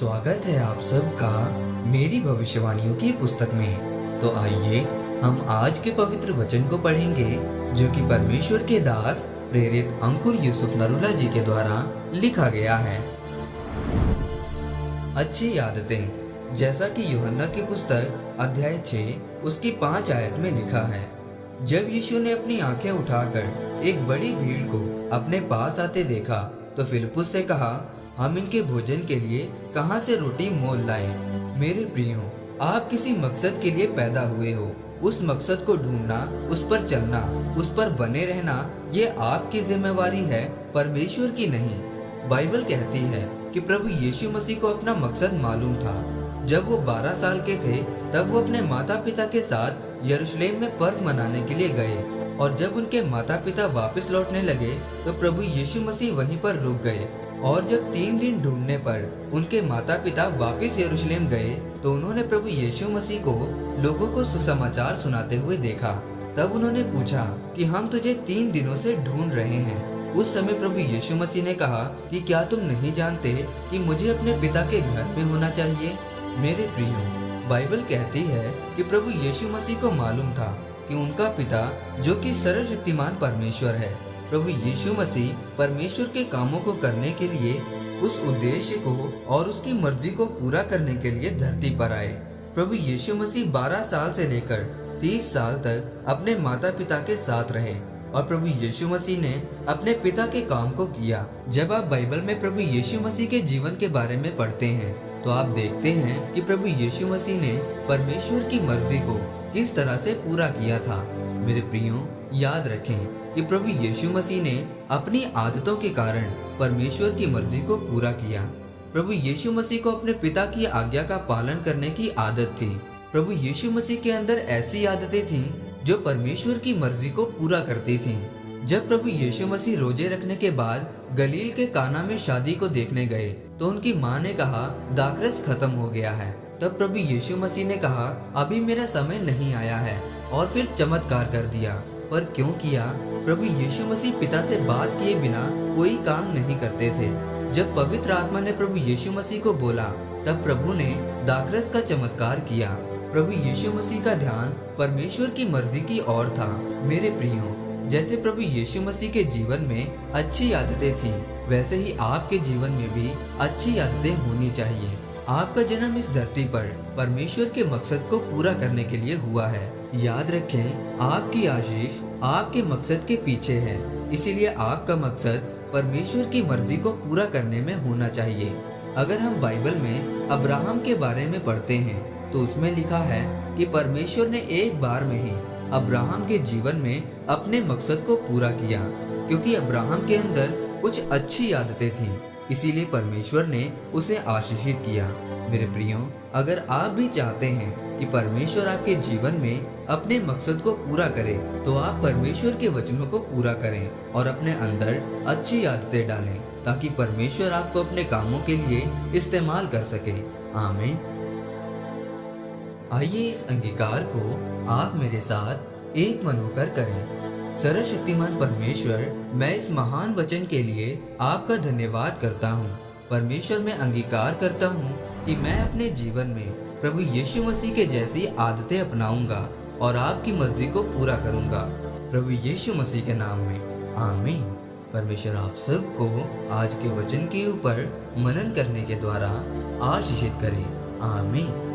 स्वागत है आप सबका मेरी भविष्यवाणियों की पुस्तक में। तो आइए हम आज के पवित्र वचन को पढ़ेंगे जो कि परमेश्वर के दास प्रेरित अंकुर यूसुफ नरूला जी के द्वारा लिखा गया है। अच्छी आदतें, जैसा कि यूहन्ना की पुस्तक अध्याय 6 उसकी 5 आयत में लिखा है। जब यीशु ने अपनी आंखें उठाकर एक बड़ी भीड़ को अपने पास आते देखा तो फिलिप्पुस से कहा, हम इनके भोजन के लिए कहां से रोटी मोल लाएं? मेरे प्रियो, आप किसी मकसद के लिए पैदा हुए हो। उस मकसद को ढूंढना, उस पर चलना, उस पर बने रहना, ये आपकी जिम्मेवारी है, परमेश्वर की नहीं। बाइबल कहती है कि प्रभु यीशु मसीह को अपना मकसद मालूम था। जब वो 12 साल के थे तब वो अपने माता पिता के साथ यरूशलेम में पर्व मनाने के लिए गए, और जब उनके माता पिता वापस लौटने लगे तो प्रभु यीशु मसीह वहीं पर रुक गए। और जब 3 दिन ढूंढने पर उनके माता पिता वापस यरूशलेम गए तो उन्होंने प्रभु यीशु मसीह को लोगों को सुसमाचार सुनाते हुए देखा। तब उन्होंने पूछा कि हम तुझे 3 दिनों से ढूंढ रहे हैं। उस समय प्रभु यीशु मसीह ने कहा कि क्या तुम नहीं जानते कि मुझे अपने पिता के घर में होना चाहिए? मेरे प्रियो, बाइबल कहती है कि प्रभु यीशु मसीह को मालूम था कि उनका पिता जो कि सर्वशक्तिमान परमेश्वर है, प्रभु यीशु मसीह परमेश्वर के कामों को करने के लिए, उस उद्देश्य को और उसकी मर्जी को पूरा करने के लिए धरती पर आए। प्रभु यीशु मसीह 12 साल से लेकर 30 साल तक अपने माता पिता के साथ रहे और प्रभु यीशु मसीह ने अपने पिता के काम को किया। जब आप बाइबल में प्रभु यीशु मसीह के जीवन के बारे में पढ़ते हैं तो आप देखते हैं कि प्रभु यीशु मसीह ने परमेश्वर की मर्जी को किस तरह से पूरा किया था। मेरे प्रियो, याद रखें कि प्रभु यीशु मसीह ने अपनी आदतों के कारण परमेश्वर की मर्जी को पूरा किया। प्रभु यीशु मसीह को अपने पिता की आज्ञा का पालन करने की आदत थी। प्रभु यीशु मसीह के अंदर ऐसी आदतें थीं जो परमेश्वर की मर्जी को पूरा करती थीं। जब प्रभु यीशु मसीह रोजे रखने के बाद गलील के काना में शादी को देखने गए तो उनकी माँ ने कहा, दाखरस खत्म हो गया है। तब प्रभु यीशु मसीह ने कहा, अभी मेरा समय नहीं आया है, और फिर चमत्कार कर दिया। पर क्यों किया? प्रभु यीशु मसीह पिता से बात किए बिना कोई काम नहीं करते थे। जब पवित्र आत्मा ने प्रभु यीशु मसीह को बोला तब प्रभु ने दाखरस का चमत्कार किया। प्रभु यीशु मसीह का ध्यान परमेश्वर की मर्जी की ओर था। मेरे प्रियो, जैसे प्रभु यीशु मसीह के जीवन में अच्छी आदतें थी, वैसे ही आपके जीवन में भी अच्छी आदतें होनी चाहिए। आपका जन्म इस धरती पर परमेश्वर के मकसद को पूरा करने के लिए हुआ है। याद रखें, आपकी आशीष आपके मकसद के पीछे है, इसीलिए आपका मकसद परमेश्वर की मर्जी को पूरा करने में होना चाहिए। अगर हम बाइबल में अब्राहम के बारे में पढ़ते हैं तो उसमें लिखा है कि परमेश्वर ने एक बार में ही अब्राहम के जीवन में अपने मकसद को पूरा किया, क्योंकि अब्राहम के अंदर कुछ अच्छी आदतें थीं, इसीलिए परमेश्वर ने उसे आशीषित किया। मेरे प्रियो, अगर आप भी चाहते हैं कि परमेश्वर आपके जीवन में अपने मकसद को पूरा करे तो आप परमेश्वर के वचनों को पूरा करें और अपने अंदर अच्छी आदतें डालें, ताकि परमेश्वर आपको अपने कामों के लिए इस्तेमाल कर सके। आमीन। आइए इस अंगीकार को आप मेरे साथ एक मन होकर करें। सर्वशक्तिमान परमेश्वर, मैं इस महान वचन के लिए आपका धन्यवाद करता हूँ। परमेश्वर, मैं अंगीकार करता हूँ कि मैं अपने जीवन में प्रभु यीशु मसीह के जैसी आदतें अपनाऊंगा और आपकी मर्जी को पूरा करूंगा, प्रभु यीशु मसीह के नाम में। आमीन। परमेश्वर आप सबको आज के वचन के ऊपर मनन करने के द्वारा आशीषित करें। आमीन।